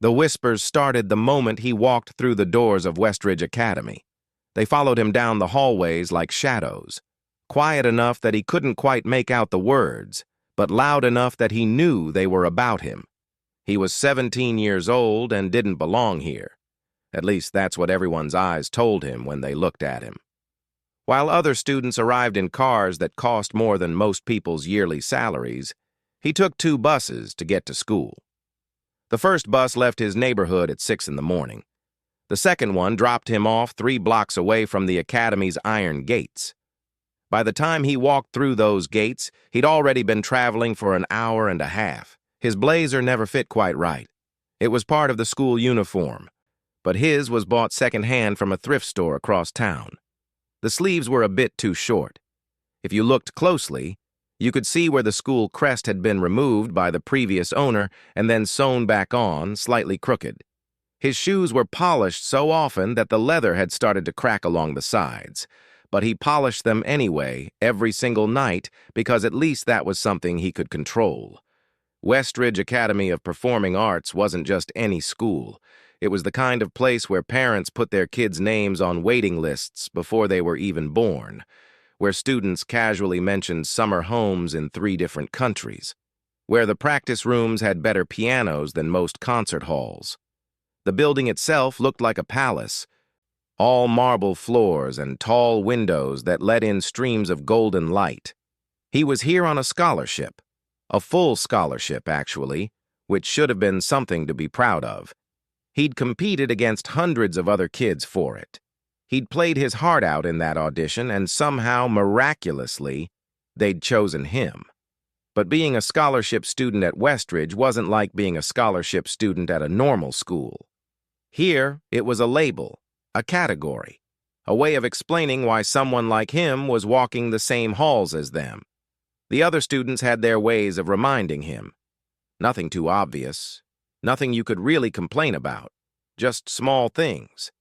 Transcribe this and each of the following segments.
The whispers started the moment he walked through the doors of Westridge Academy. They followed him down the hallways like shadows, quiet enough that he couldn't quite make out the words, but loud enough that he knew they were about him. He was 17 years old and didn't belong here. At least that's what everyone's eyes told him when they looked at him. While other students arrived in cars that cost more than most people's yearly salaries, he took 2 buses to get to school. The first bus left his neighborhood at 6 in the morning. The second one dropped him off 3 blocks away from the academy's iron gates. By the time he walked through those gates, he'd already been traveling for an hour and a half. His blazer never fit quite right. It was part of the school uniform, but his was bought secondhand from a thrift store across town. The sleeves were a bit too short. If you looked closely, you could see where the school crest had been removed by the previous owner and then sewn back on, slightly crooked. His shoes were polished so often that the leather had started to crack along the sides, but he polished them anyway, every single night, because at least that was something he could control. Westridge Academy of Performing Arts wasn't just any school. It was the kind of place where parents put their kids' names on waiting lists before they were even born, where students casually mentioned summer homes in 3 different countries, where the practice rooms had better pianos than most concert halls. The building itself looked like a palace, all marble floors and tall windows that let in streams of golden light. He was here on a scholarship, a full scholarship, actually, which should have been something to be proud of. He'd competed against hundreds of other kids for it. He'd played his heart out in that audition, and somehow, miraculously, they'd chosen him. But being a scholarship student at Westridge wasn't like being a scholarship student at a normal school. Here, it was a label, a category, a way of explaining why someone like him was walking the same halls as them. The other students had their ways of reminding him. Nothing too obvious, nothing you could really complain about, just small things.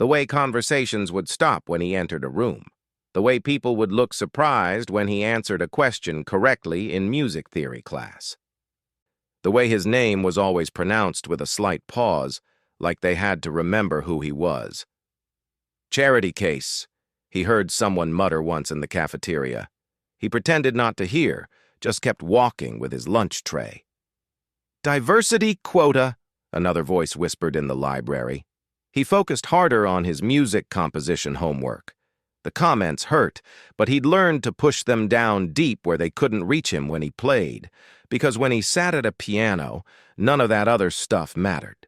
The way conversations would stop when he entered a room. The way people would look surprised when he answered a question correctly in music theory class. The way his name was always pronounced with a slight pause, like they had to remember who he was. "Charity case," he heard someone mutter once in the cafeteria. He pretended not to hear, just kept walking with his lunch tray. "Diversity quota," another voice whispered in the library. He focused harder on his music composition homework. The comments hurt, but he'd learned to push them down deep where they couldn't reach him when he played, because when he sat at a piano, none of that other stuff mattered.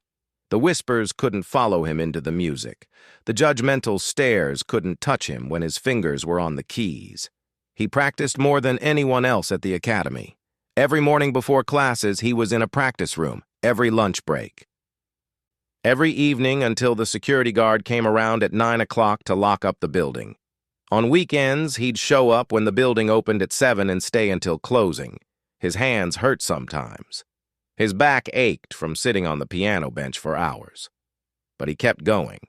The whispers couldn't follow him into the music. The judgmental stares couldn't touch him when his fingers were on the keys. He practiced more than anyone else at the academy. Every morning before classes, he was in a practice room, every lunch break. Every evening until the security guard came around at 9 o'clock to lock up the building. On weekends, he'd show up when the building opened at 7 and stay until closing. His hands hurt sometimes. His back ached from sitting on the piano bench for hours. But he kept going.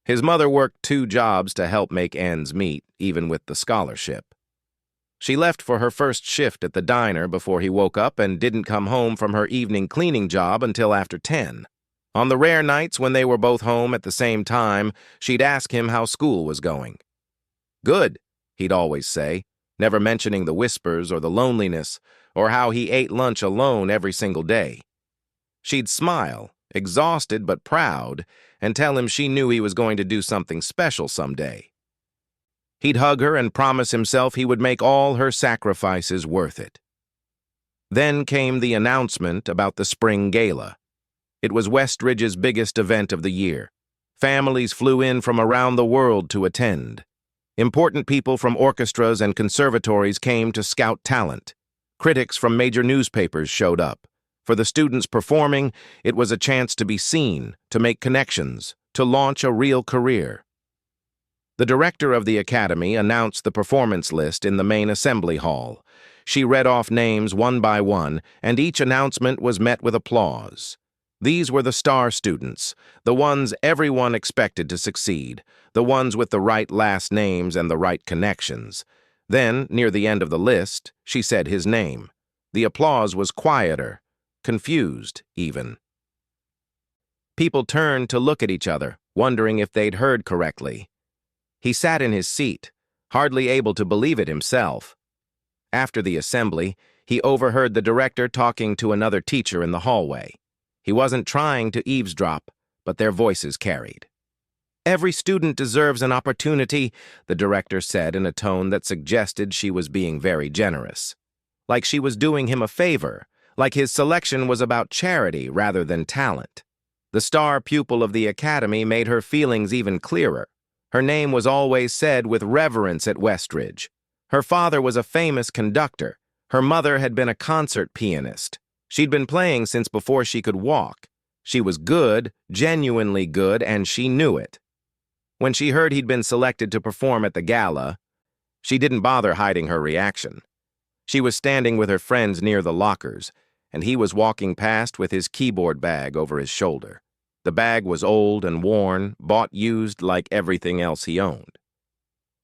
His mother worked 2 jobs to help make ends meet, even with the scholarship. She left for her first shift at the diner before he woke up and didn't come home from her evening cleaning job until after 10. On the rare nights when they were both home at the same time, she'd ask him how school was going. "Good," he'd always say, never mentioning the whispers or the loneliness, or how he ate lunch alone every single day. She'd smile, exhausted but proud, and tell him she knew he was going to do something special someday. He'd hug her and promise himself he would make all her sacrifices worth it. Then came the announcement about the spring gala. It was Westridge's biggest event of the year. Families flew in from around the world to attend. Important people from orchestras and conservatories came to scout talent. Critics from major newspapers showed up. For the students performing, it was a chance to be seen, to make connections, to launch a real career. The director of the academy announced the performance list in the main assembly hall. She read off names one by one, and each announcement was met with applause. These were the star students, the ones everyone expected to succeed, the ones with the right last names and the right connections. Then, near the end of the list, she said his name. The applause was quieter, confused even. People turned to look at each other, wondering if they'd heard correctly. He sat in his seat, hardly able to believe it himself. After the assembly, he overheard the director talking to another teacher in the hallway. He wasn't trying to eavesdrop, but their voices carried. "Every student deserves an opportunity," the director said in a tone that suggested she was being very generous. Like she was doing him a favor, like his selection was about charity rather than talent. The star pupil of the academy made her feelings even clearer. Her name was always said with reverence at Westridge. Her father was a famous conductor. Her mother had been a concert pianist. She'd been playing since before she could walk. She was good, genuinely good, and she knew it. When she heard he'd been selected to perform at the gala, she didn't bother hiding her reaction. She was standing with her friends near the lockers, and he was walking past with his keyboard bag over his shoulder. The bag was old and worn, bought used like everything else he owned.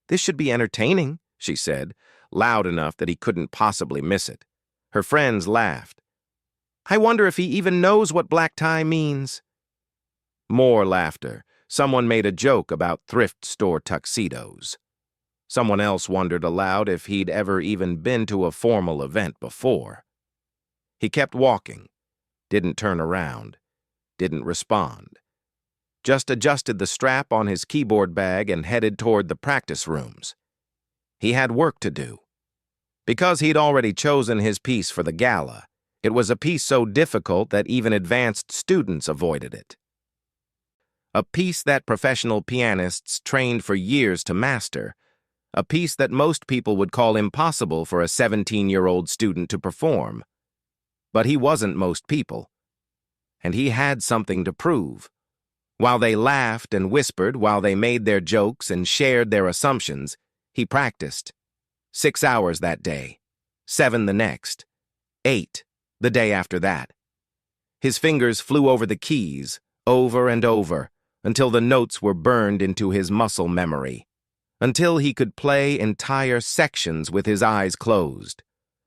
"This should be entertaining," she said, loud enough that he couldn't possibly miss it. Her friends laughed. "I wonder if he even knows what black tie means." More laughter. Someone made a joke about thrift store tuxedos. Someone else wondered aloud if he'd ever even been to a formal event before. He kept walking, didn't turn around, didn't respond. Just adjusted the strap on his keyboard bag and headed toward the practice rooms. He had work to do. Because he'd already chosen his piece for the gala, it was a piece so difficult that even advanced students avoided it. A piece that professional pianists trained for years to master, a piece that most people would call impossible for a 17-year-old student to perform. But he wasn't most people, and he had something to prove. While they laughed and whispered, while they made their jokes and shared their assumptions, he practiced. 6 hours that day, 7 the next, 8 the day after that. His fingers flew over the keys, over and over, until the notes were burned into his muscle memory, until he could play entire sections with his eyes closed,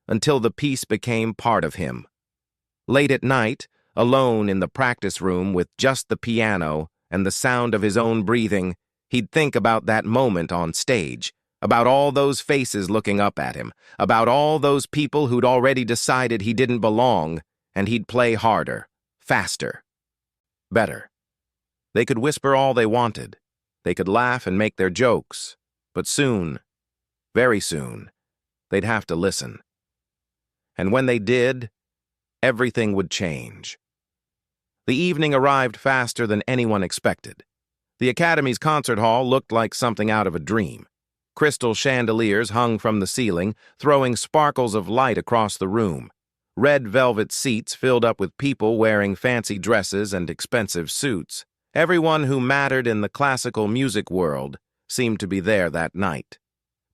until the piece became part of him. Late at night, alone in the practice room with just the piano and the sound of his own breathing, he'd think about that moment on stage, about all those faces looking up at him, about all those people who'd already decided he didn't belong, and he'd play harder, faster, better. They could whisper all they wanted. They could laugh and make their jokes. But soon, very soon, they'd have to listen. And when they did, everything would change. The evening arrived faster than anyone expected. The Academy's concert hall looked like something out of a dream. Crystal chandeliers hung from the ceiling, throwing sparkles of light across the room. Red velvet seats filled up with people wearing fancy dresses and expensive suits. Everyone who mattered in the classical music world seemed to be there that night.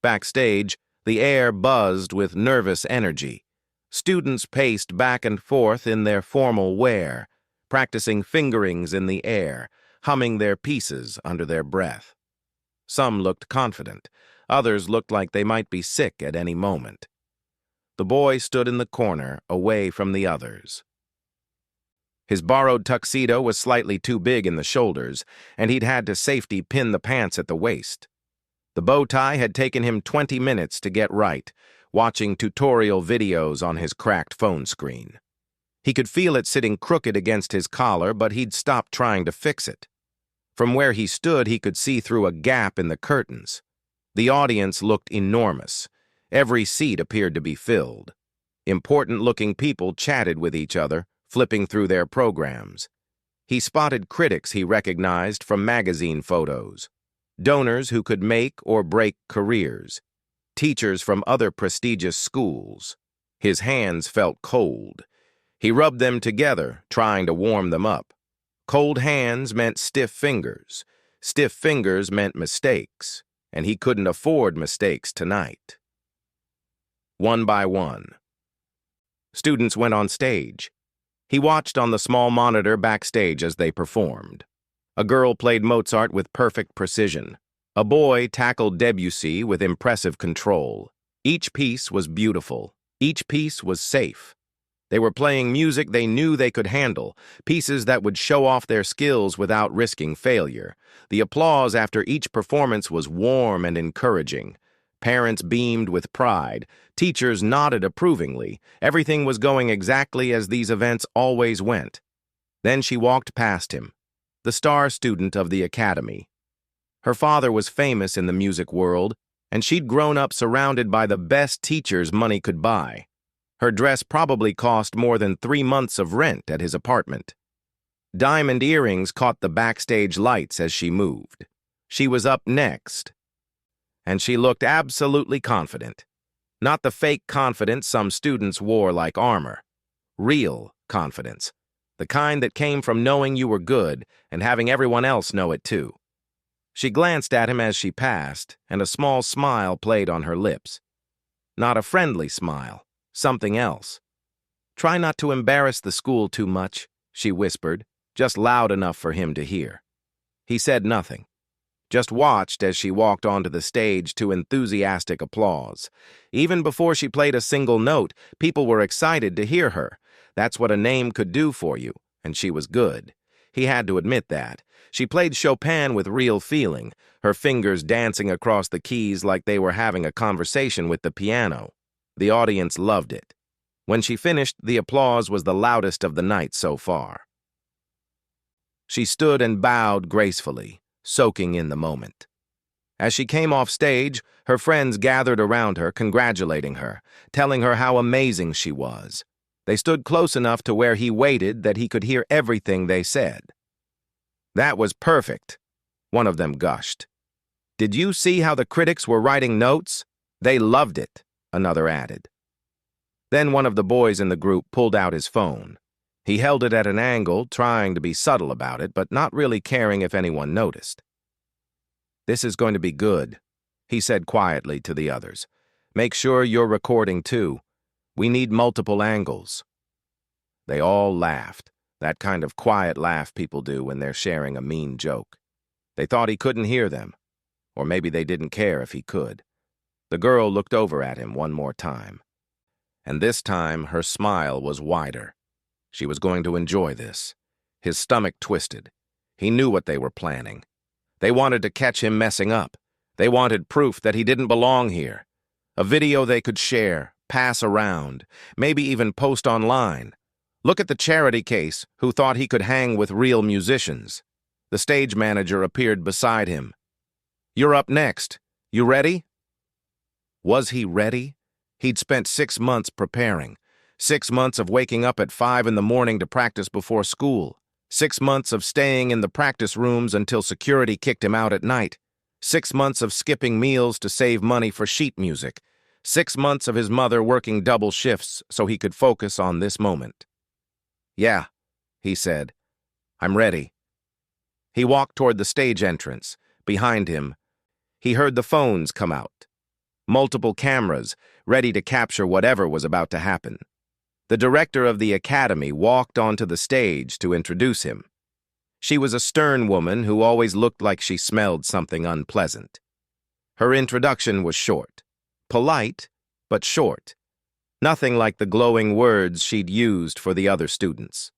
Backstage, the air buzzed with nervous energy. Students paced back and forth in their formal wear, practicing fingerings in the air, humming their pieces under their breath. Some looked confident. Others looked like they might be sick at any moment. The boy stood in the corner, away from the others. His borrowed tuxedo was slightly too big in the shoulders, and he'd had to safety pin the pants at the waist. The bow tie had taken him 20 minutes to get right, watching tutorial videos on his cracked phone screen. He could feel it sitting crooked against his collar, but he'd stopped trying to fix it. From where he stood, he could see through a gap in the curtains. The audience looked enormous. Every seat appeared to be filled. Important-looking people chatted with each other, flipping through their programs. He spotted critics he recognized from magazine photos, donors who could make or break careers, teachers from other prestigious schools. His hands felt cold. He rubbed them together, trying to warm them up. Cold hands meant stiff fingers. Stiff fingers meant mistakes, and he couldn't afford mistakes tonight. One by one, students went on stage. He watched on the small monitor backstage as they performed. A girl played Mozart with perfect precision. A boy tackled Debussy with impressive control. Each piece was beautiful. Each piece was safe. They were playing music they knew they could handle, pieces that would show off their skills without risking failure. The applause after each performance was warm and encouraging. Parents beamed with pride. Teachers nodded approvingly. Everything was going exactly as these events always went. Then she walked past him, the star student of the academy. Her father was famous in the music world, and she'd grown up surrounded by the best teachers money could buy. Her dress probably cost more than 3 months of rent at his apartment. Diamond earrings caught the backstage lights as she moved. She was up next, and she looked absolutely confident. Not the fake confidence some students wore like armor. Real confidence. The kind that came from knowing you were good and having everyone else know it too. She glanced at him as she passed, and a small smile played on her lips. Not a friendly smile, something else. "Try not to embarrass the school too much," she whispered, just loud enough for him to hear. He said nothing, just watched as she walked onto the stage to enthusiastic applause. Even before she played a single note, people were excited to hear her. That's what a name could do for you, and she was good. He had to admit that. She played Chopin with real feeling, her fingers dancing across the keys like they were having a conversation with the piano. The audience loved it. When she finished, the applause was the loudest of the night so far. She stood and bowed gracefully, soaking in the moment. As she came off stage, her friends gathered around her, congratulating her, telling her how amazing she was. They stood close enough to where he waited that he could hear everything they said. "That was perfect," one of them gushed. "Did you see how the critics were writing notes? They loved it," another added. Then one of the boys in the group pulled out his phone. He held it at an angle, trying to be subtle about it, but not really caring if anyone noticed. "This is going to be good," he said quietly to the others. "Make sure you're recording too. We need multiple angles." They all laughed, that kind of quiet laugh people do when they're sharing a mean joke. They thought he couldn't hear them, or maybe they didn't care if he could. The girl looked over at him one more time. And this time, her smile was wider. She was going to enjoy this. His stomach twisted. He knew what they were planning. They wanted to catch him messing up. They wanted proof that he didn't belong here. A video they could share, pass around, maybe even post online. Look at the charity case who thought he could hang with real musicians. The stage manager appeared beside him. "You're up next. You ready?" Was he ready? He'd spent 6 months preparing. 6 months of waking up at 5 in the morning to practice before school. 6 months of staying in the practice rooms until security kicked him out at night. 6 months of skipping meals to save money for sheet music. 6 months of his mother working double shifts so he could focus on this moment. "Yeah," he said. "I'm ready." He walked toward the stage entrance. Behind him, he heard the phones come out. Multiple cameras, ready to capture whatever was about to happen. The director of the academy walked onto the stage to introduce him. She was a stern woman who always looked like she smelled something unpleasant. Her introduction was short. Polite, but short. Nothing like the glowing words she'd used for the other students.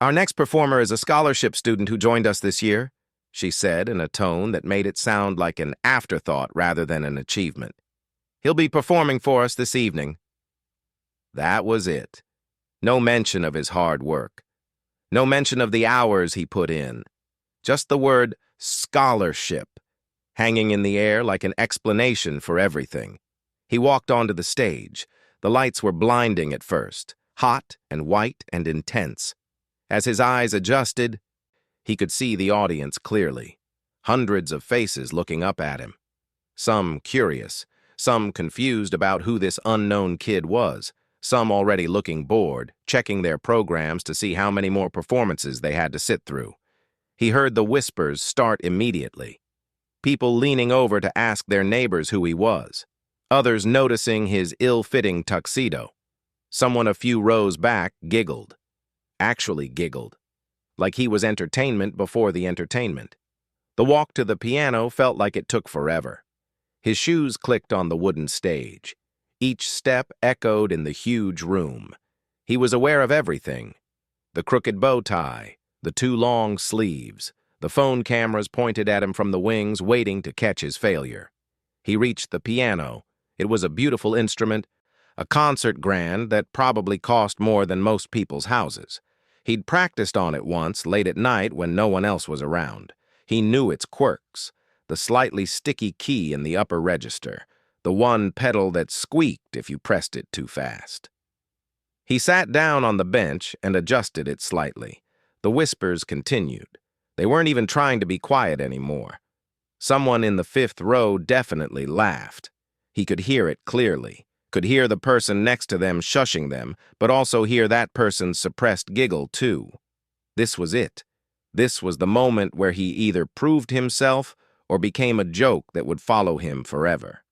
"Our next performer is a scholarship student who joined us this year," she said in a tone that made it sound like an afterthought rather than an achievement. "He'll be performing for us this evening." That was it. No mention of his hard work. No mention of the hours he put in. Just the word scholarship, hanging in the air like an explanation for everything. He walked onto the stage. The lights were blinding at first, hot and white and intense. As his eyes adjusted, he could see the audience clearly. Hundreds of faces looking up at him. Some curious, some confused about who this unknown kid was, some already looking bored, checking their programs to see how many more performances they had to sit through. He heard the whispers start immediately. People leaning over to ask their neighbors who he was. Others noticing his ill-fitting tuxedo. Someone a few rows back giggled. Actually giggled. Like he was entertainment before the entertainment. The walk to the piano felt like it took forever. His shoes clicked on the wooden stage. Each step echoed in the huge room. He was aware of everything: the crooked bow tie, the too long sleeves, the phone cameras pointed at him from the wings, waiting to catch his failure. He reached the piano. It was a beautiful instrument, a concert grand that probably cost more than most people's houses. He'd practiced on it once, late at night when no one else was around. He knew its quirks: the slightly sticky key in the upper register, the one pedal that squeaked if you pressed it too fast. He sat down on the bench and adjusted it slightly. The whispers continued. They weren't even trying to be quiet anymore. Someone in the fifth row definitely laughed. He could hear it clearly, could hear the person next to them shushing them, but also hear that person's suppressed giggle too. This was it. This was the moment where he either proved himself or became a joke that would follow him forever.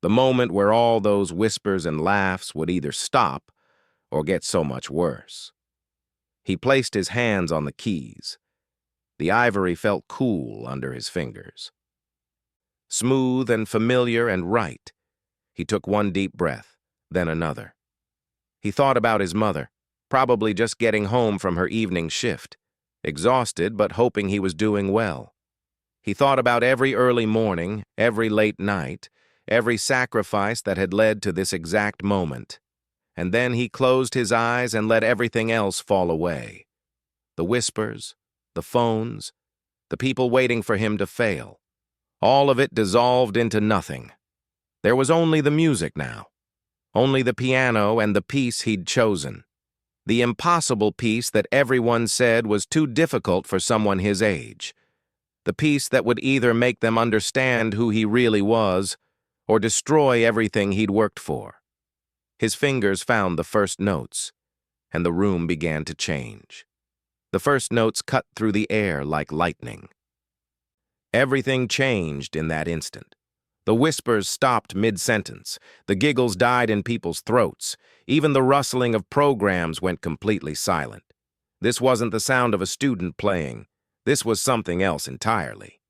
The moment where all those whispers and laughs would either stop or get so much worse. He placed his hands on the keys. The ivory felt cool under his fingers. Smooth and familiar and right. He took one deep breath, then another. He thought about his mother, probably just getting home from her evening shift, exhausted but hoping he was doing well. He thought about every early morning, every late night, every sacrifice that had led to this exact moment. And then he closed his eyes and let everything else fall away. The whispers, the phones, the people waiting for him to fail. All of it dissolved into nothing. There was only the music now. Only the piano and the piece he'd chosen. The impossible piece that everyone said was too difficult for someone his age. The piece that would either make them understand who he really was or destroy everything he'd worked for. His fingers found the first notes, and the room began to change. The first notes cut through the air like lightning. Everything changed in that instant. The whispers stopped mid-sentence. The giggles died in people's throats. Even the rustling of programs went completely silent. This wasn't the sound of a student playing. This was something else entirely.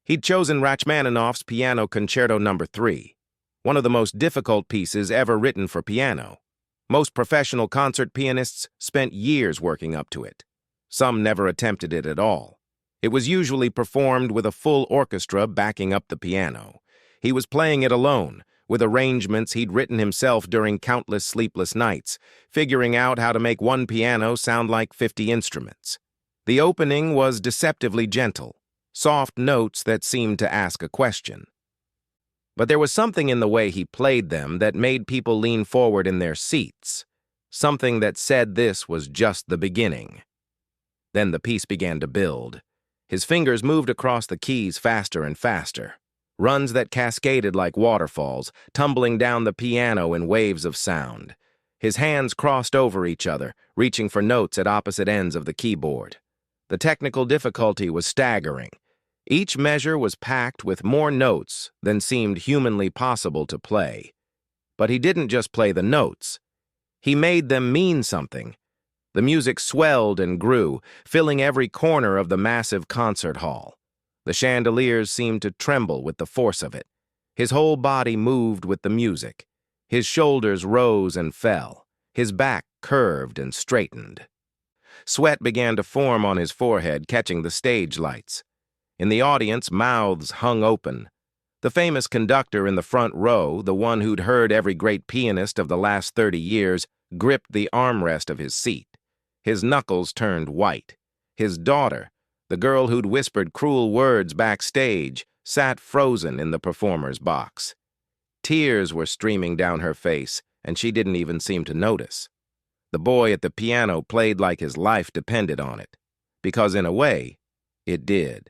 He'd chosen Rachmaninoff's Piano Concerto No. 3. One of the most difficult pieces ever written for piano. Most professional concert pianists spent years working up to it. Some never attempted it at all. It was usually performed with a full orchestra backing up the piano. He was playing it alone, with arrangements he'd written himself during countless sleepless nights, figuring out how to make one piano sound like 50 instruments. The opening was deceptively gentle, soft notes that seemed to ask a question. But there was something in the way he played them that made people lean forward in their seats, something that said this was just the beginning. Then the piece began to build. His fingers moved across the keys faster and faster, runs that cascaded like waterfalls, tumbling down the piano in waves of sound. His hands crossed over each other, reaching for notes at opposite ends of the keyboard. The technical difficulty was staggering. Each measure was packed with more notes than seemed humanly possible to play. But he didn't just play the notes. He made them mean something. The music swelled and grew, filling every corner of the massive concert hall. The chandeliers seemed to tremble with the force of it. His whole body moved with the music. His shoulders rose and fell. His back curved and straightened. Sweat began to form on his forehead, catching the stage lights. In the audience, mouths hung open. The famous conductor in the front row, the one who'd heard every great pianist of the last 30 years, gripped the armrest of his seat. His knuckles turned white. His daughter, the girl who'd whispered cruel words backstage, sat frozen in the performer's box. Tears were streaming down her face, and she didn't even seem to notice. The boy at the piano played like his life depended on it, because in a way, it did.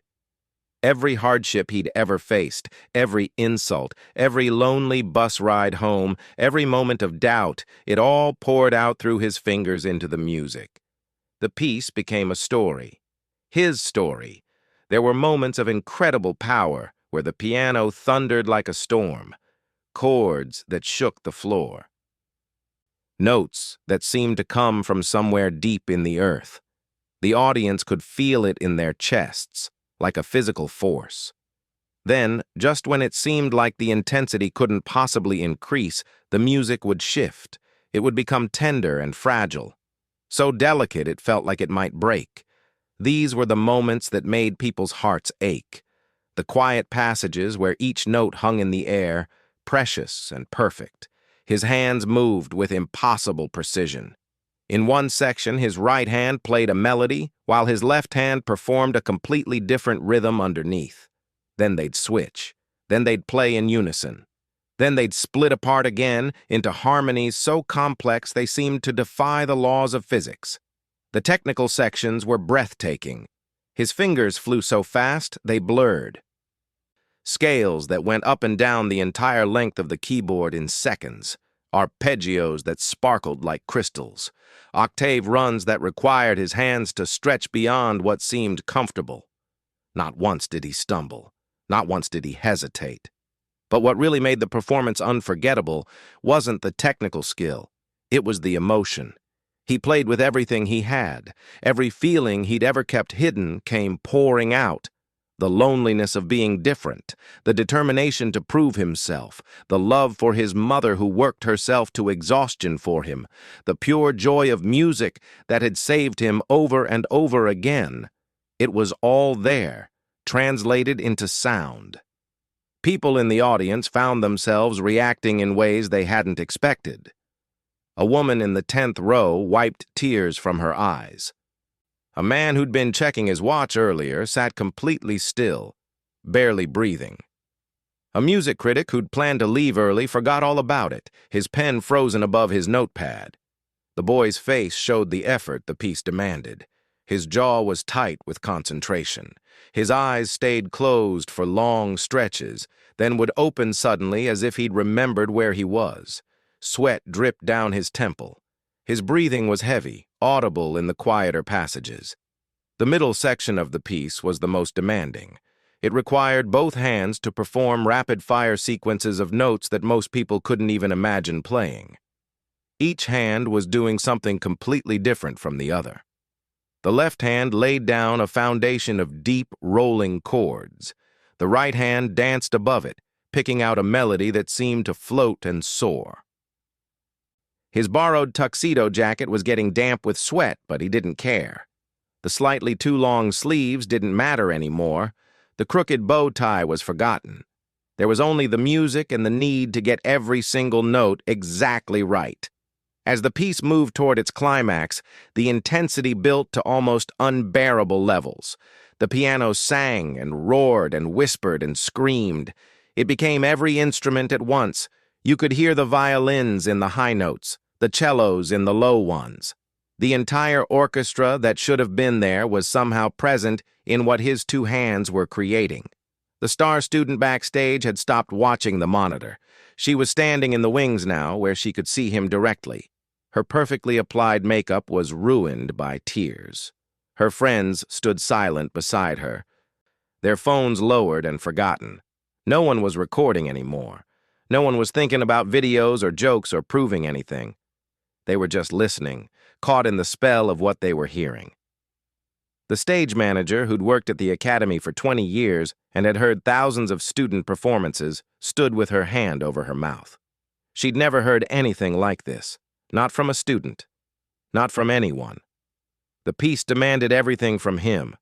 Every hardship he'd ever faced, every insult, every lonely bus ride home, every moment of doubt, it all poured out through his fingers into the music. The piece became a story. His story. There were moments of incredible power where the piano thundered like a storm, chords that shook the floor. Notes that seemed to come from somewhere deep in the earth. The audience could feel it in their chests, like a physical force. Then, just when it seemed like the intensity couldn't possibly increase, the music would shift. It would become tender and fragile, so delicate it felt like it might break. These were the moments that made people's hearts ache, the quiet passages where each note hung in the air, precious and perfect. His hands moved with impossible precision. In one section, his right hand played a melody, while his left hand performed a completely different rhythm underneath. Then they'd switch. Then they'd play in unison. Then they'd split apart again into harmonies so complex they seemed to defy the laws of physics. The technical sections were breathtaking. His fingers flew so fast they blurred. Scales that went up and down the entire length of the keyboard in seconds. Arpeggios that sparkled like crystals. Octave runs that required his hands to stretch beyond what seemed comfortable. Not once did he stumble. Not once did he hesitate. But what really made the performance unforgettable wasn't the technical skill. It was the emotion. He played with everything he had. Every feeling he'd ever kept hidden came pouring out. The loneliness of being different, the determination to prove himself, the love for his mother who worked herself to exhaustion for him, the pure joy of music that had saved him over and over again. It was all there, translated into sound. People in the audience found themselves reacting in ways they hadn't expected. A woman in the 10th row wiped tears from her eyes. A man who'd been checking his watch earlier sat completely still, barely breathing. A music critic who'd planned to leave early forgot all about it, his pen frozen above his notepad. The boy's face showed the effort the piece demanded. His jaw was tight with concentration. His eyes stayed closed for long stretches, then would open suddenly as if he'd remembered where he was. Sweat dripped down his temple. His breathing was heavy, audible in the quieter passages. The middle section of the piece was the most demanding. It required both hands to perform rapid-fire sequences of notes that most people couldn't even imagine playing. Each hand was doing something completely different from the other. The left hand laid down a foundation of deep, rolling chords. The right hand danced above it, picking out a melody that seemed to float and soar. His borrowed tuxedo jacket was getting damp with sweat, but he didn't care. The slightly too long sleeves didn't matter anymore. The crooked bow tie was forgotten. There was only the music and the need to get every single note exactly right. As the piece moved toward its climax, the intensity built to almost unbearable levels. The piano sang and roared and whispered and screamed. It became every instrument at once. You could hear the violins in the high notes, the cellos in the low ones. The entire orchestra that should have been there was somehow present in what his two hands were creating. The star student backstage had stopped watching the monitor. She was standing in the wings now, where she could see him directly. Her perfectly applied makeup was ruined by tears. Her friends stood silent beside her, their phones lowered and forgotten. No one was recording anymore. No one was thinking about videos or jokes or proving anything. They were just listening, caught in the spell of what they were hearing. The stage manager, who'd worked at the academy for 20 years and had heard thousands of student performances, stood with her hand over her mouth. She'd never heard anything like this. Not from a student. Not from anyone. The piece demanded everything from him,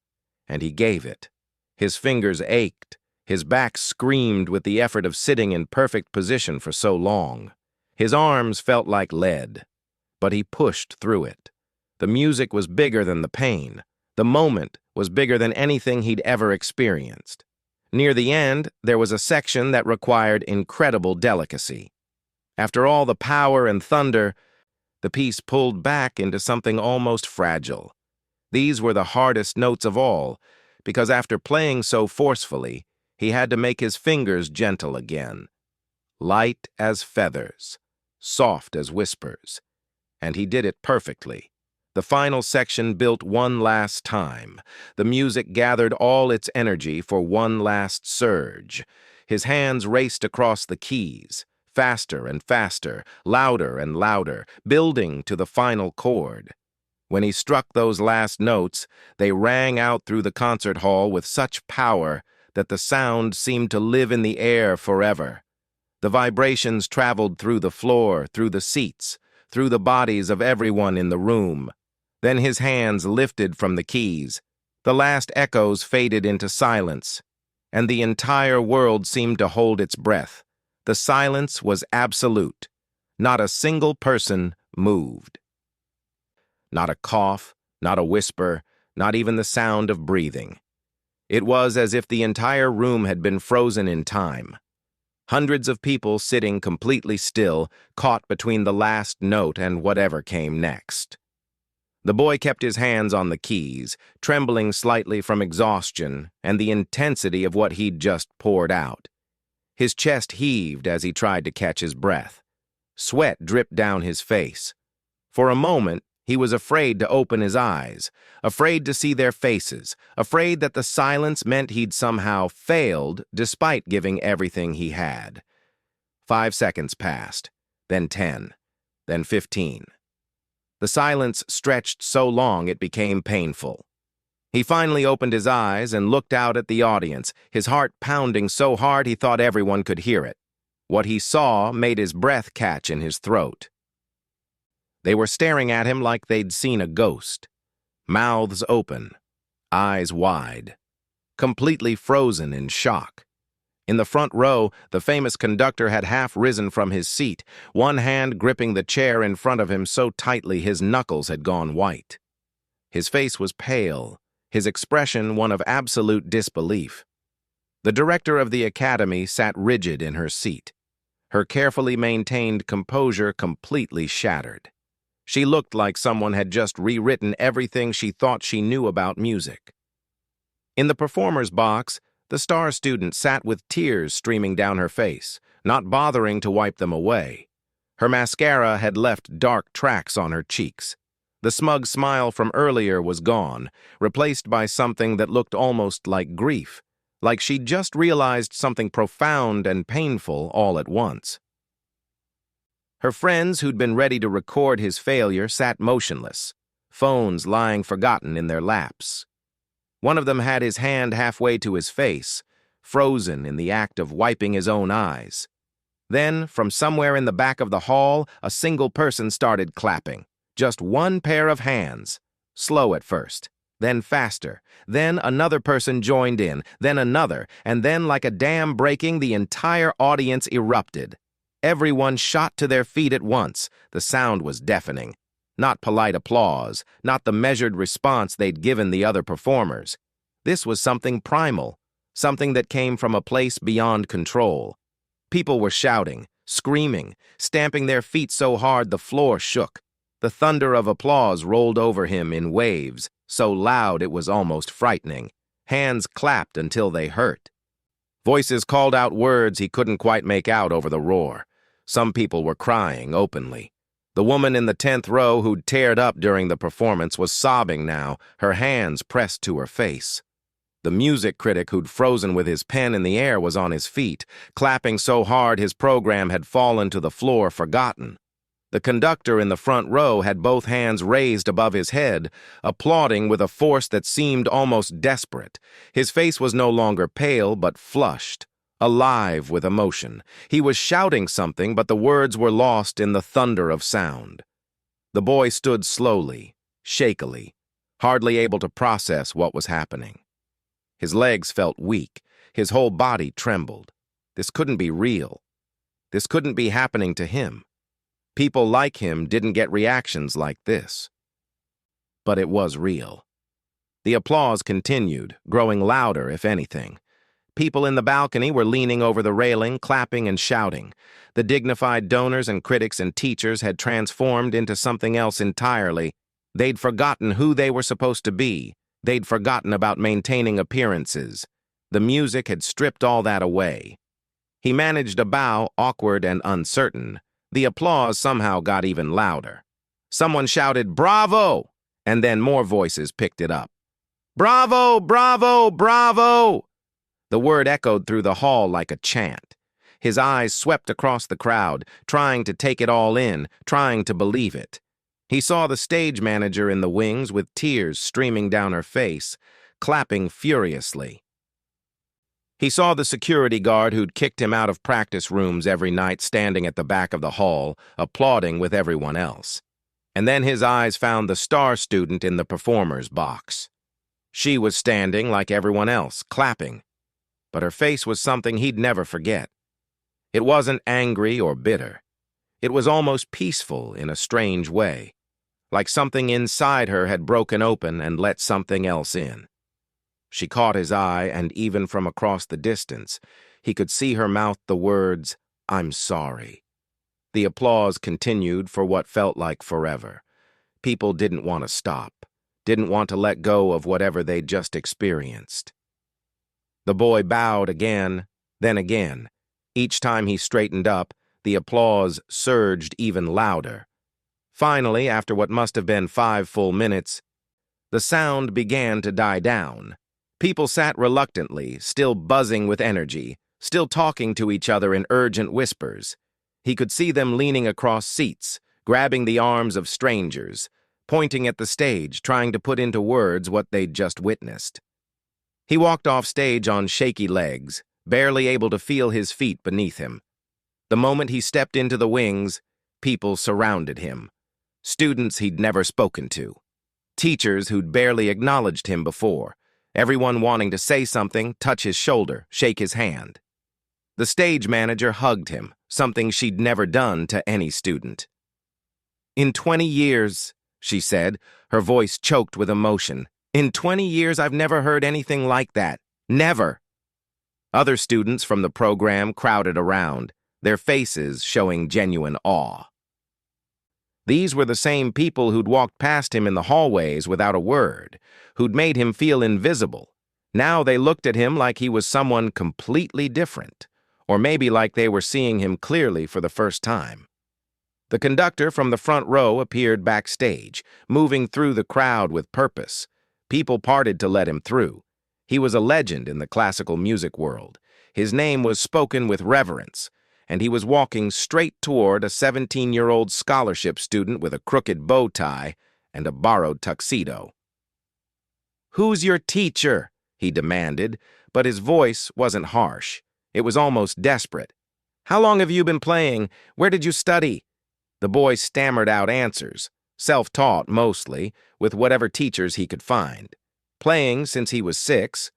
and he gave it. His fingers ached. His back screamed with the effort of sitting in perfect position for so long. His arms felt like lead, but he pushed through it. The music was bigger than the pain. The moment was bigger than anything he'd ever experienced. Near the end, there was a section that required incredible delicacy. After all the power and thunder, the piece pulled back into something almost fragile. These were the hardest notes of all, because after playing so forcefully, he had to make his fingers gentle again. Light as feathers, soft as whispers. And he did it perfectly. The final section built one last time. The music gathered all its energy for one last surge. His hands raced across the keys. Faster and faster, louder and louder, building to the final chord. When he struck those last notes, they rang out through the concert hall with such power that the sound seemed to live in the air forever. The vibrations traveled through the floor, through the seats, through the bodies of everyone in the room. Then his hands lifted from the keys. The last echoes faded into silence, and the entire world seemed to hold its breath. The silence was absolute. Not a single person moved. Not a cough, not a whisper, not even the sound of breathing. It was as if the entire room had been frozen in time. Hundreds of people sitting completely still, caught between the last note and whatever came next. The boy kept his hands on the keys, trembling slightly from exhaustion and the intensity of what he'd just poured out. His chest heaved as he tried to catch his breath. Sweat dripped down his face. For a moment, he was afraid to open his eyes, afraid to see their faces, afraid that the silence meant he'd somehow failed despite giving everything he had. 5 seconds passed, then 10, then 15. The silence stretched so long it became painful. He finally opened his eyes and looked out at the audience, his heart pounding so hard he thought everyone could hear it. What he saw made his breath catch in his throat. They were staring at him like they'd seen a ghost. Mouths open, eyes wide, completely frozen in shock. In the front row, the famous conductor had half risen from his seat, one hand gripping the chair in front of him so tightly his knuckles had gone white. His face was pale, his expression one of absolute disbelief. The director of the academy sat rigid in her seat, her carefully maintained composure completely shattered. She looked like someone had just rewritten everything she thought she knew about music. In the performer's box, the star student sat with tears streaming down her face, not bothering to wipe them away. Her mascara had left dark tracks on her cheeks. The smug smile from earlier was gone, replaced by something that looked almost like grief, like she'd just realized something profound and painful all at once. Her friends who'd been ready to record his failure sat motionless, phones lying forgotten in their laps. One of them had his hand halfway to his face, frozen in the act of wiping his own eyes. Then, from somewhere in the back of the hall, a single person started clapping. Just one pair of hands. Slow at first, then faster. Then another person joined in, then another, and then like a dam breaking, the entire audience erupted. Everyone shot to their feet at once. The sound was deafening. Not polite applause, not the measured response they'd given the other performers. This was something primal, something that came from a place beyond control. People were shouting, screaming, stamping their feet so hard the floor shook. The thunder of applause rolled over him in waves, so loud it was almost frightening. Hands clapped until they hurt. Voices called out words he couldn't quite make out over the roar. Some people were crying openly. The woman in the 10th row who'd teared up during the performance was sobbing now, her hands pressed to her face. The music critic who'd frozen with his pen in the air was on his feet, clapping so hard his program had fallen to the floor forgotten. The conductor in the front row had both hands raised above his head, applauding with a force that seemed almost desperate. His face was no longer pale but flushed, alive with emotion. He was shouting something, but the words were lost in the thunder of sound. The boy stood slowly, shakily, hardly able to process what was happening. His legs felt weak. His whole body trembled. This couldn't be real. This couldn't be happening to him. People like him didn't get reactions like this. But it was real. The applause continued, growing louder if anything. People in the balcony were leaning over the railing, clapping and shouting. The dignified donors and critics and teachers had transformed into something else entirely. They'd forgotten who they were supposed to be. They'd forgotten about maintaining appearances. The music had stripped all that away. He managed a bow, awkward and uncertain. The applause somehow got even louder. Someone shouted, "Bravo!" and then more voices picked it up. "Bravo! Bravo! Bravo!" The word echoed through the hall like a chant. His eyes swept across the crowd, trying to take it all in, trying to believe it. He saw the stage manager in the wings with tears streaming down her face, clapping furiously. He saw the security guard who'd kicked him out of practice rooms every night standing at the back of the hall, applauding with everyone else. And then his eyes found the star student in the performer's box. She was standing like everyone else, clapping, but her face was something he'd never forget. It wasn't angry or bitter. It was almost peaceful in a strange way, like something inside her had broken open and let something else in. She caught his eye, and even from across the distance, he could see her mouth the words, "I'm sorry." The applause continued for what felt like forever. People didn't want to stop, didn't want to let go of whatever they'd just experienced. The boy bowed again, then again. Each time he straightened up, the applause surged even louder. Finally, after what must have been 5 full minutes, the sound began to die down. People sat reluctantly, still buzzing with energy, still talking to each other in urgent whispers. He could see them leaning across seats, grabbing the arms of strangers, pointing at the stage, trying to put into words what they'd just witnessed. He walked off stage on shaky legs, barely able to feel his feet beneath him. The moment he stepped into the wings, people surrounded him. Students he'd never spoken to. Teachers who'd barely acknowledged him before. Everyone wanting to say something, touch his shoulder, shake his hand. The stage manager hugged him, something she'd never done to any student. "In 20 years, she said, her voice choked with emotion. "In 20 years, I've never heard anything like that. Never." Other students from the program crowded around, their faces showing genuine awe. These were the same people who'd walked past him in the hallways without a word, who'd made him feel invisible. Now they looked at him like he was someone completely different, or maybe like they were seeing him clearly for the first time. The conductor from the front row appeared backstage, moving through the crowd with purpose. People parted to let him through. He was a legend in the classical music world. His name was spoken with reverence, and he was walking straight toward a 17-year-old scholarship student with a crooked bow tie and a borrowed tuxedo. "Who's your teacher?" he demanded, but his voice wasn't harsh. It was almost desperate. "How long have you been playing? Where did you study?" The boy stammered out answers, self-taught mostly, with whatever teachers he could find. Playing since he was 6,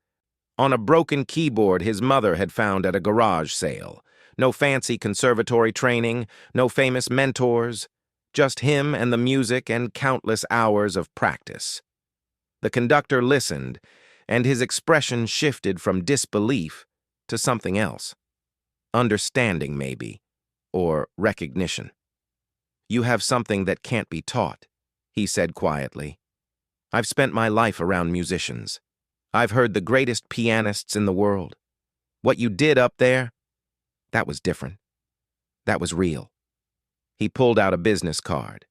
on a broken keyboard his mother had found at a garage sale. No fancy conservatory training, no famous mentors, just him and the music and countless hours of practice. The conductor listened, and his expression shifted from disbelief to something else. Understanding, maybe, or recognition. "You have something that can't be taught," he said quietly. "I've spent my life around musicians. I've heard the greatest pianists in the world. What you did up there, that was different. That was real." He pulled out a business card.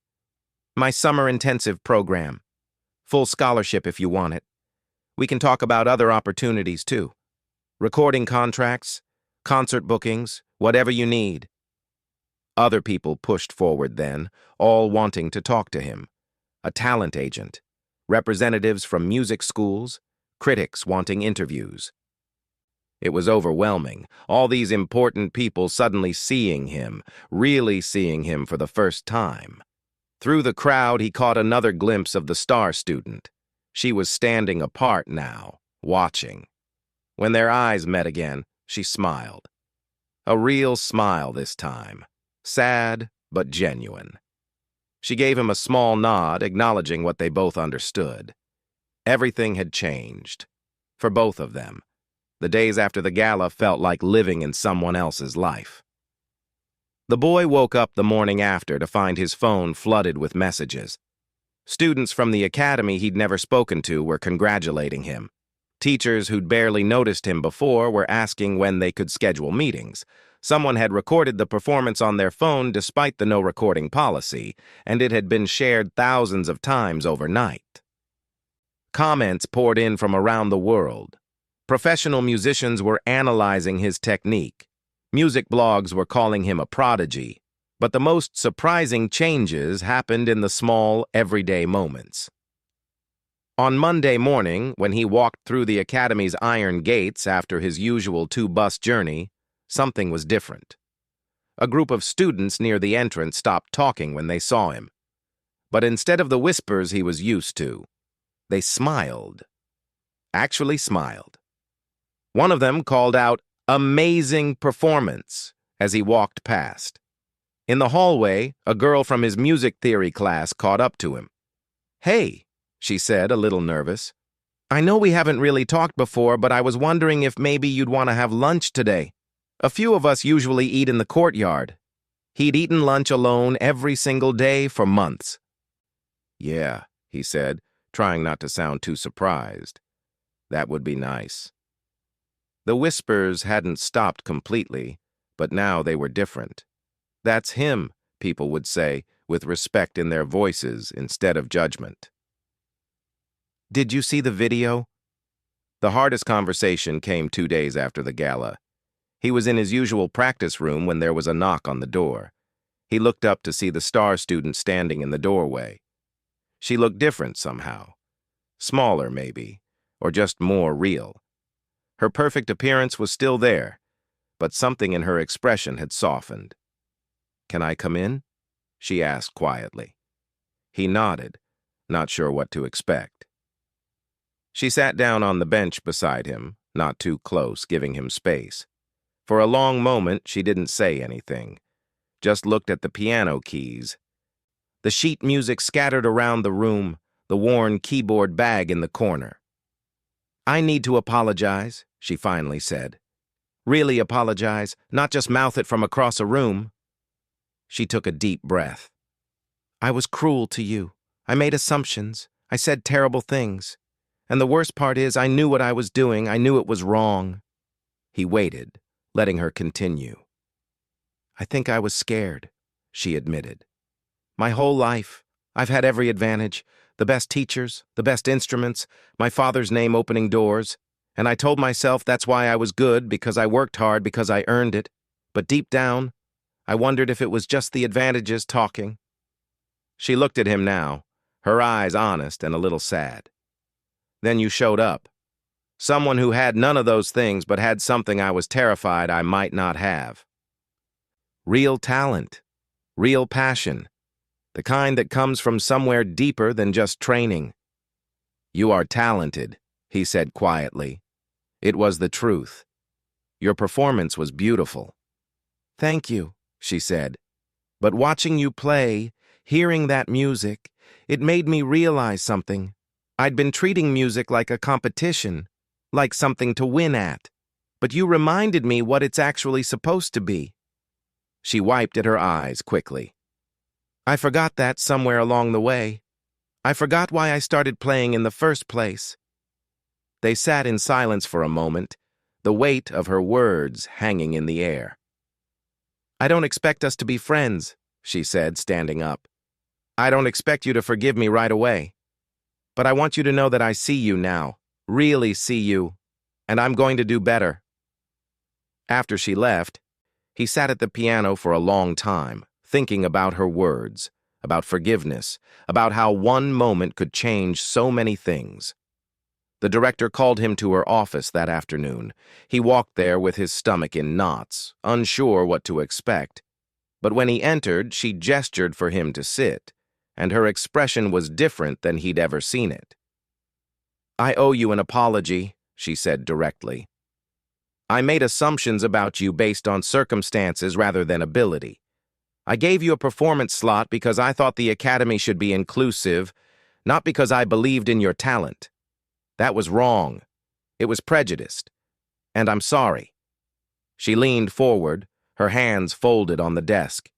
"My summer intensive program. Full scholarship if you want it. We can talk about other opportunities too. Recording contracts, concert bookings, whatever you need." Other people pushed forward then, all wanting to talk to him. A talent agent, representatives from music schools, critics wanting interviews. It was overwhelming, all these important people suddenly seeing him, really seeing him for the first time. Through the crowd, he caught another glimpse of the star student. She was standing apart now, watching. When their eyes met again, she smiled. A real smile this time, sad but genuine. She gave him a small nod, acknowledging what they both understood. Everything had changed, for both of them. The days after the gala felt like living in someone else's life. The boy woke up the morning after to find his phone flooded with messages. Students from the academy he'd never spoken to were congratulating him. Teachers who'd barely noticed him before were asking when they could schedule meetings. Someone had recorded the performance on their phone despite the no-recording policy, and it had been shared thousands of times overnight. Comments poured in from around the world. Professional musicians were analyzing his technique. Music blogs were calling him a prodigy. But the most surprising changes happened in the small, everyday moments. On Monday morning, when he walked through the academy's iron gates after his usual two-bus journey, something was different. A group of students near the entrance stopped talking when they saw him. But instead of the whispers he was used to, they smiled. Actually smiled. One of them called out, "Amazing performance," as he walked past. In the hallway, a girl from his music theory class caught up to him. "Hey," she said, a little nervous. "I know we haven't really talked before, but I was wondering if maybe you'd want to have lunch today. A few of us usually eat in the courtyard." He'd eaten lunch alone every single day for months. "Yeah," he said, trying not to sound too surprised. "That would be nice." The whispers hadn't stopped completely, but now they were different. "That's him," people would say, with respect in their voices instead of judgment. "Did you see the video?" The hardest conversation came 2 days after the gala. He was in his usual practice room when there was a knock on the door. He looked up to see the star student standing in the doorway. She looked different somehow. Smaller, maybe, or just more real. Her perfect appearance was still there, but something in her expression had softened. "Can I come in?" she asked quietly. He nodded, not sure what to expect. She sat down on the bench beside him, not too close, giving him space. For a long moment, she didn't say anything, just looked at the piano keys. The sheet music scattered around the room, the worn keyboard bag in the corner. "I need to apologize," she finally said. "Really apologize, not just mouth it from across a room." She took a deep breath. "I was cruel to you. I made assumptions. I said terrible things. And the worst part is I knew what I was doing. I knew it was wrong." He waited, letting her continue. "I think I was scared," she admitted. "My whole life, I've had every advantage. The best teachers, the best instruments, my father's name opening doors. And I told myself that's why I was good, because I worked hard, because I earned it. But deep down, I wondered if it was just the advantages talking." She looked at him now, her eyes honest and a little sad. "Then you showed up. Someone who had none of those things but had something I was terrified I might not have. Real talent, real passion, the kind that comes from somewhere deeper than just training." "You are talented," he said quietly. It was the truth. "Your performance was beautiful." "Thank you," she said. "But watching you play, hearing that music, it made me realize something. I'd been treating music like a competition, like something to win at. But you reminded me what it's actually supposed to be." She wiped at her eyes quickly. "I forgot that somewhere along the way. I forgot why I started playing in the first place." They sat in silence for a moment, the weight of her words hanging in the air. "I don't expect us to be friends," she said, standing up. "I don't expect you to forgive me right away. But I want you to know that I see you now, really see you, and I'm going to do better." After she left, he sat at the piano for a long time, thinking about her words, about forgiveness, about how one moment could change so many things. The director called him to her office that afternoon. He walked there with his stomach in knots, unsure what to expect. But when he entered, she gestured for him to sit, and her expression was different than he'd ever seen it. "I owe you an apology," she said directly. "I made assumptions about you based on circumstances rather than ability. I gave you a performance slot because I thought the academy should be inclusive, not because I believed in your talent. That was wrong. It was prejudiced. And I'm sorry." She leaned forward, her hands folded on the desk.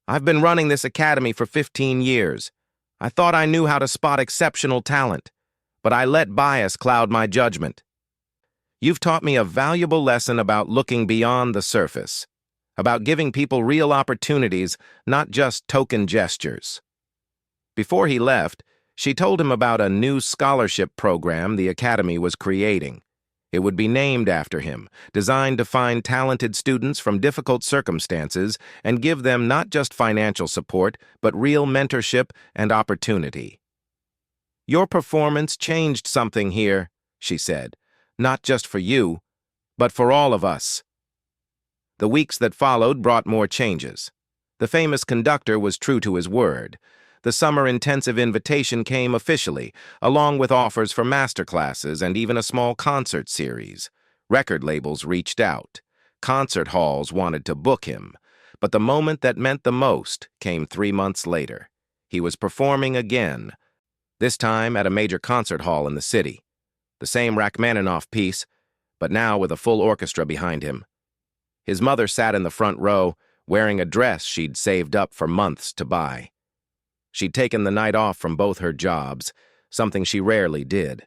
"I've been running this academy for 15 years. I thought I knew how to spot exceptional talent, but I let bias cloud my judgment. You've taught me a valuable lesson about looking beyond the surface, about giving people real opportunities, not just token gestures." Before he left, she told him about a new scholarship program the academy was creating. It would be named after him, designed to find talented students from difficult circumstances and give them not just financial support, but real mentorship and opportunity. "Your performance changed something here," she said. "Not just for you, but for all of us." The weeks that followed brought more changes. The famous conductor was true to his word. The summer intensive invitation came officially, along with offers for master classes and even a small concert series. Record labels reached out. Concert halls wanted to book him. But the moment that meant the most came 3 months later. He was performing again, this time at a major concert hall in the city. The same Rachmaninoff piece, but now with a full orchestra behind him. His mother sat in the front row, wearing a dress she'd saved up for months to buy. She'd taken the night off from both her jobs, something she rarely did.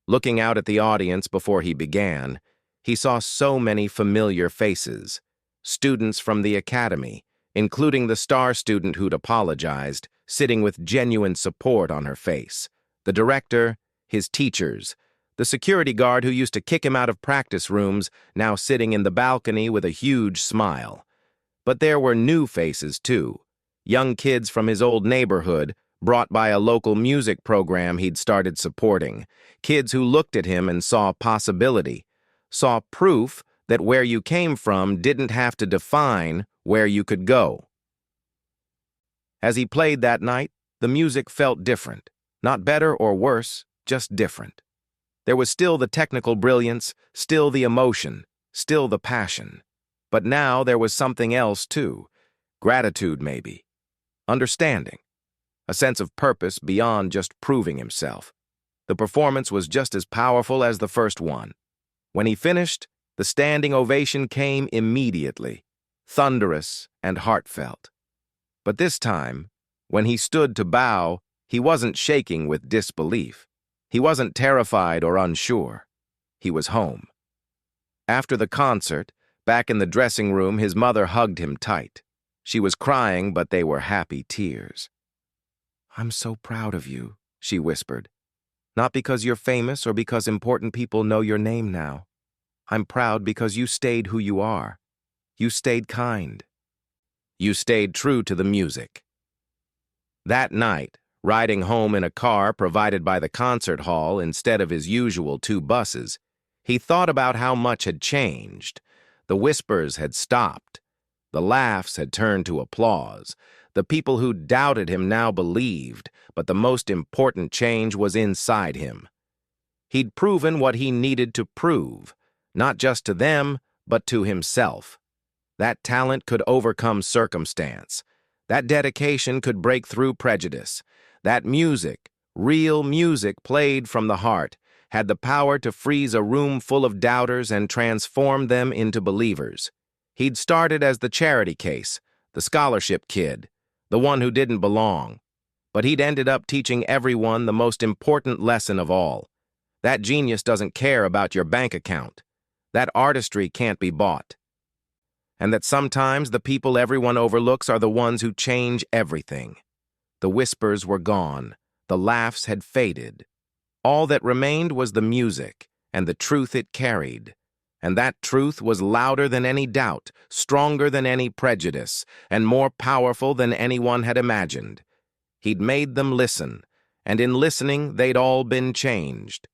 Looking out at the audience before he began, he saw so many familiar faces. Students from the academy, including the star student who'd apologized, sitting with genuine support on her face. The director, his teachers, the security guard who used to kick him out of practice rooms, now sitting in the balcony with a huge smile. But there were new faces, too. Young kids from his old neighborhood, brought by a local music program he'd started supporting. Kids who looked at him and saw possibility, saw proof that where you came from didn't have to define where you could go. As he played that night, the music felt different. Not better or worse, just different. There was still the technical brilliance, still the emotion, still the passion. But now there was something else, too. Gratitude, maybe. Understanding. A sense of purpose beyond just proving himself. The performance was just as powerful as the first one. When he finished, the standing ovation came immediately, thunderous and heartfelt. But this time, when he stood to bow, he wasn't shaking with disbelief. He wasn't terrified or unsure. He was home. After the concert, back in the dressing room, his mother hugged him tight. She was crying, but they were happy tears. "I'm so proud of you," she whispered. "Not because you're famous or because important people know your name now. I'm proud because you stayed who you are. You stayed kind. You stayed true to the music." That night, riding home in a car provided by the concert hall instead of his usual 2 buses, he thought about how much had changed. The whispers had stopped. The laughs had turned to applause. The people who doubted him now believed, but the most important change was inside him. He'd proven what he needed to prove, not just to them, but to himself. That talent could overcome circumstance. That dedication could break through prejudice. That music, real music played from the heart, had the power to freeze a room full of doubters and transform them into believers. He'd started as the charity case, the scholarship kid, the one who didn't belong. But he'd ended up teaching everyone the most important lesson of all. That genius doesn't care about your bank account. That artistry can't be bought. And that sometimes the people everyone overlooks are the ones who change everything. The whispers were gone. The laughs had faded. All that remained was the music and the truth it carried. And that truth was louder than any doubt, stronger than any prejudice, and more powerful than anyone had imagined. He'd made them listen, and in listening they'd all been changed.